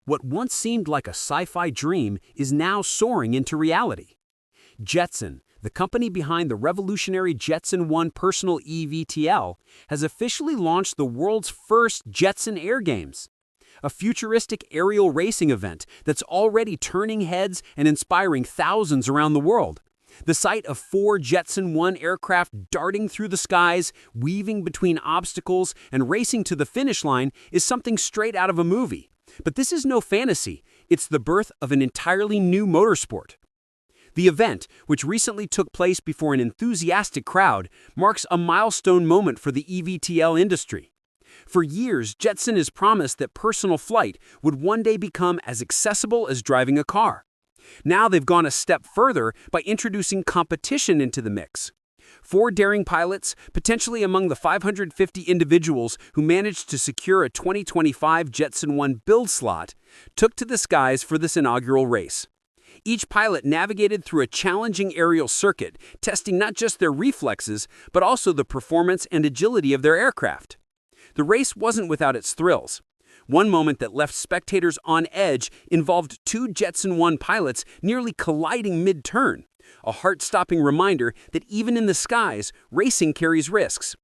What once seemed like a sci-fi dream is now soaring into reality. Jetson, the company behind the revolutionary Jetson One personal eVTOL, has officially launched the world's first Jetson Air Games, a futuristic aerial racing event that's already turning heads and inspiring thousands around the world. The sight of 4 Jetson One aircraft darting through the skies, weaving between obstacles, and racing to the finish line is something straight out of a movie. But this is no fantasy. It's the birth of an entirely new motorsport. The event, which recently took place before an enthusiastic crowd, marks a milestone moment for the eVTOL industry. For years, Jetson has promised that personal flight would one day become as accessible as driving a car. Now they've gone a step further by introducing competition into the mix. 4 daring pilots, potentially among the 550 individuals who managed to secure a 2025 Jetson One build slot, took to the skies for this inaugural race. Each pilot navigated through a challenging aerial circuit, testing not just their reflexes, but also the performance and agility of their aircraft. The race wasn't without its thrills. One moment that left spectators on edge involved 2 Jetson One pilots nearly colliding mid-turn, a heart-stopping reminder that even in the skies, racing carries risks.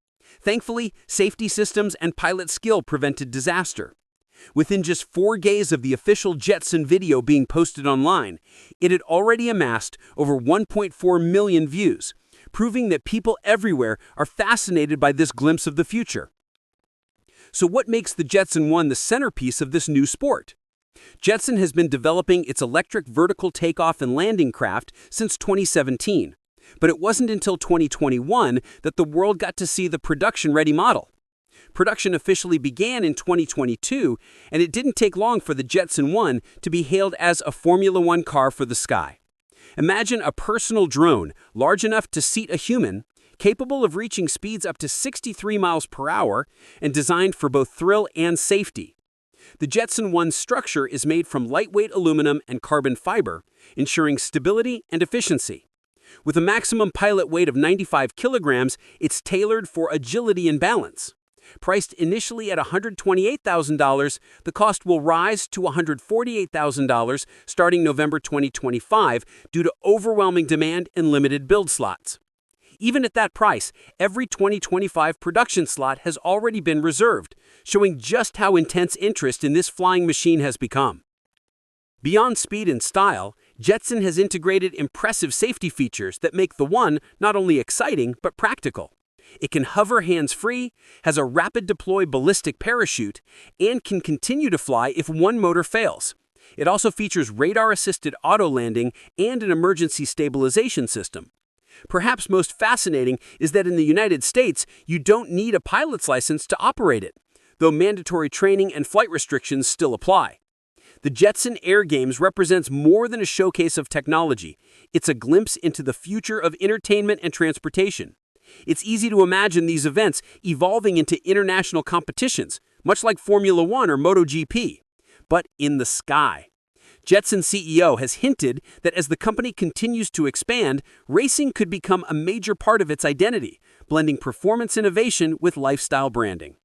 Thankfully, safety systems and pilot skill prevented disaster. Within just 4 days of the official Jetson video being posted online, it had already amassed over 1.4 million views, proving that people everywhere are fascinated by this glimpse of the future. So what makes the Jetson One the centerpiece of this new sport? Jetson has been developing its electric vertical takeoff and landing craft since 2017, but it wasn't until 2021 that the world got to see the production-ready model. Production officially began in 2022, and it didn't take long for the Jetson One to be hailed as a Formula One car for the sky. Imagine a personal drone large enough to seat a human, capable of reaching speeds up to 63 miles per hour, and designed for both thrill and safety. The Jetson One's structure is made from lightweight aluminum and carbon fiber, ensuring stability and efficiency. With a maximum pilot weight of 95 kilograms, it's tailored for agility and balance. Priced initially at $128,000, the cost will rise to $148,000 starting November 2025 due to overwhelming demand and limited build slots. Even at that price, every 2025 production slot has already been reserved, showing just how intense interest in this flying machine has become. Beyond speed and style, Jetson has integrated impressive safety features that make the One not only exciting but practical. It can hover hands-free, has a rapid deploy ballistic parachute, and can continue to fly if one motor fails. It also features radar-assisted auto-landing and an emergency stabilization system. Perhaps most fascinating is that in the United States, you don't need a pilot's license to operate it, though mandatory training and flight restrictions still apply. The Jetson Air Games represents more than a showcase of technology. It's a glimpse into the future of entertainment and transportation. It's easy to imagine these events evolving into international competitions, much like Formula One or MotoGP, but in the sky. Jetson CEO has hinted that as the company continues to expand, racing could become a major part of its identity, blending performance innovation with lifestyle branding.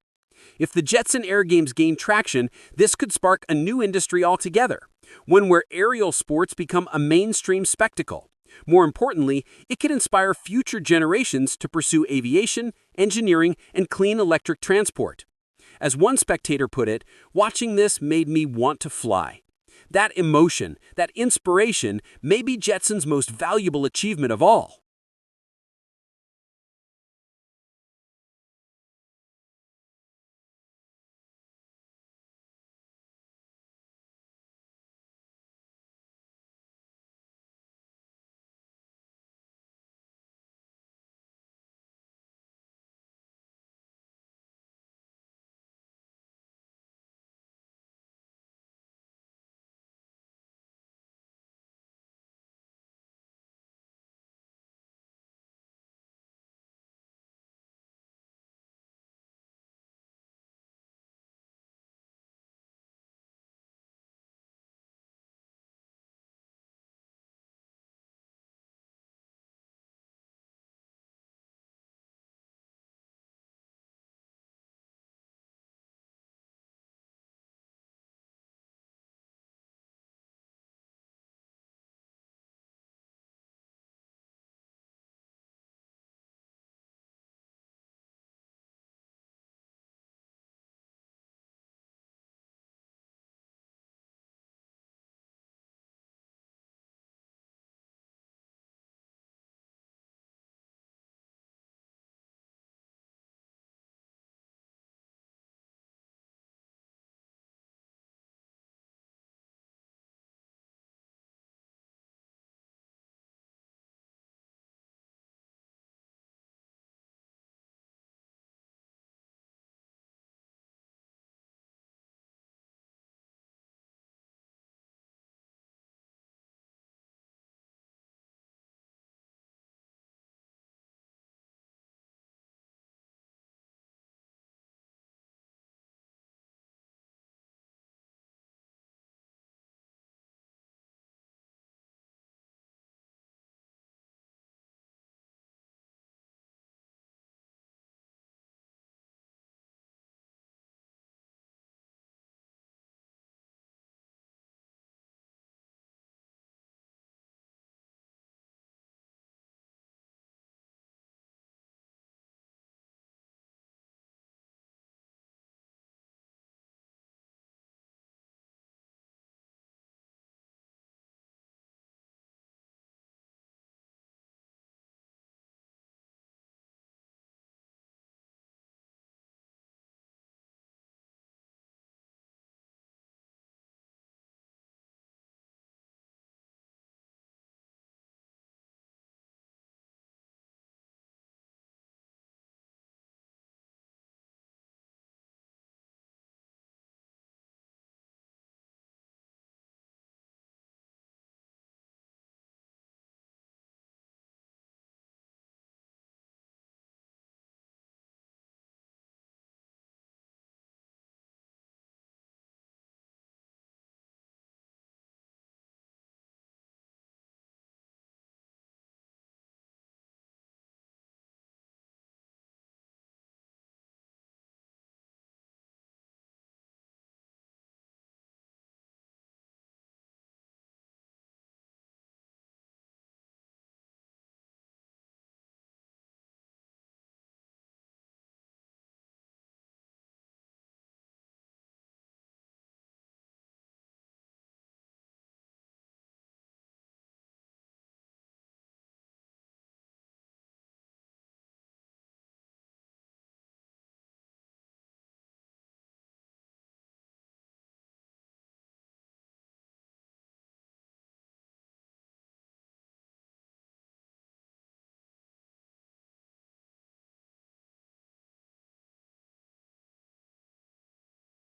If the Jetson Air Games gain traction, this could spark a new industry altogether, one where aerial sports become a mainstream spectacle. More importantly, it could inspire future generations to pursue aviation, engineering, and clean electric transport. As one spectator put it, watching this made me want to fly. That emotion, that inspiration, may be Jetson's most valuable achievement of all.